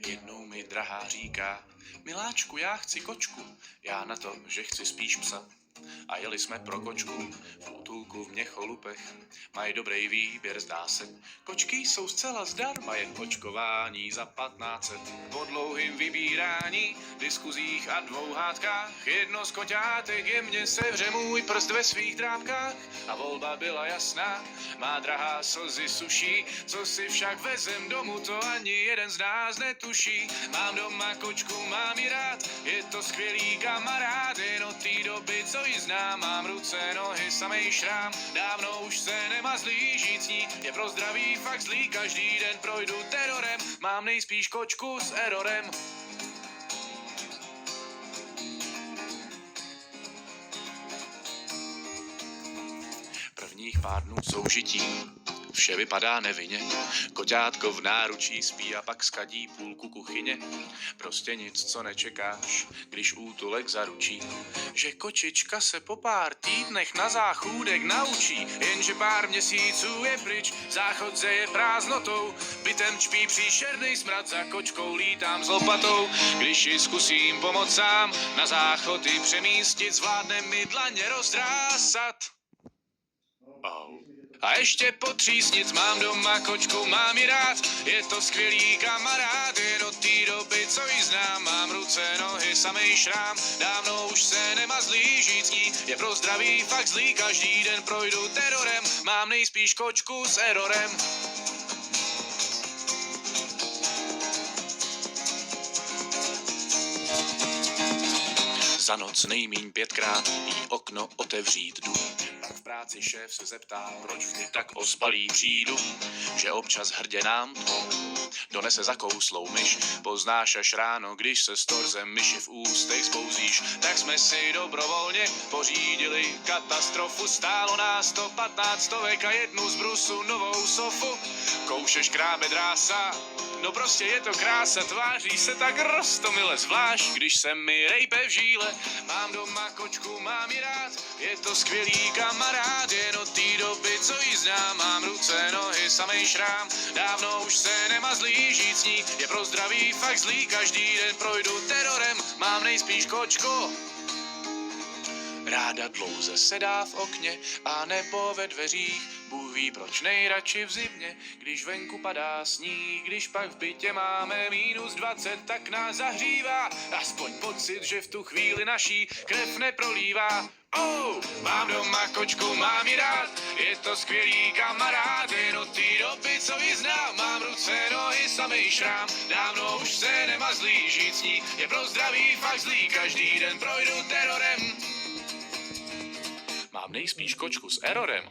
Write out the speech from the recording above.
Jednou mi drahá říká: miláčku, já chci kočku, já na to, že chci spíš psa. A jeli jsme pro kočku v útulku v Měcholupech. Mají dobrý výběr, zdá se. Kočky jsou zcela zdarma, jen kočkování za 1500. Po dlouhým vybírání, diskuzích a 2 hádkách, jedno z koťátek jemně sevře můj prst ve svých drápkách. A volba byla jasná, má drahá slzy suší, co si však vezem domů, to ani jeden z nás netuší. Mám doma kočku, mám ji rád, je to skvělý kamarád, jen od té doby, co ji znám, mám ruce, nohy, samej šrám. Dávno už se nemazlí, žít s ní je pro zdraví fakt zlý, každý den projdu terorem, mám nejspíš kočku s errorem. Prvních pár dnů soužití vše vypadá nevinně. Koťátko v náručí spí a pak skadí půlku kuchyně. Prostě nic, co nečekáš, když útulek zaručí, že kočička se po pár týdnech na záchůdek naučí. Jenže pár měsíců je pryč, záchodce je prázdnotou, bytem čpí příšerný smrad, za kočkou lítám s lopatou. Když ji zkusím pomoct sám, na záchody přemístit, zvládne mi dlaně rozdrásat. A ještě potřísnic, mám doma kočku, mám ji rád, je to skvělý kamarád, jen od té doby, co ji znám, mám ruce, nohy, samej šrám. Dávno už se nemazlí, žít s ní je pro zdraví fakt zlý, každý den projdu terorem, mám nejspíš kočku s errorem. Za noc nejmíň 5krát jí okno otevřít jdu. Pak v práci šéf se zeptá, proč vždy tak ospalý přijdu, že občas hrdě nám donese zakouslou myš. Poznáš až ráno, když se s torzem myši v ústech spouzíš. Tak jsme si dobrovolně pořídili katastrofu, stálo nás to 15 stovek a jednu z brusu novou sofu. Koušeš krábe drása, no prostě je to krása, tváří se tak roztomile, zvlášť když se mi rejpe v žíle. Mám doma kočku, mám ji rád, je to skvělý kamarád, jen od té doby, co ji znám, mám ruce, nohy, samej šrám. Dávno už se nemazlí, žít s ní je pro zdraví fakt zlý, každý den projdu terorem, mám nejspíš kočku. Ráda dlouze sedá v okně a nebo ve dveřích, Bůh ví proč nejradši v zimě, když venku padá sníh. Když pak v bytě máme -20, tak nás zahřívá, aspoň pocit, že v tu chvíli naší krev neprolívá. Mám doma kočku, mám ji rád, je to skvělý kamarád, jen od té doby, co ji znám, mám ruce, nohy, samej šrám. Dávno už se nemazlí, žít s ní je pro zdraví fakt zlý, každý den projdu terorem, mám nejspíš kočku s errorem.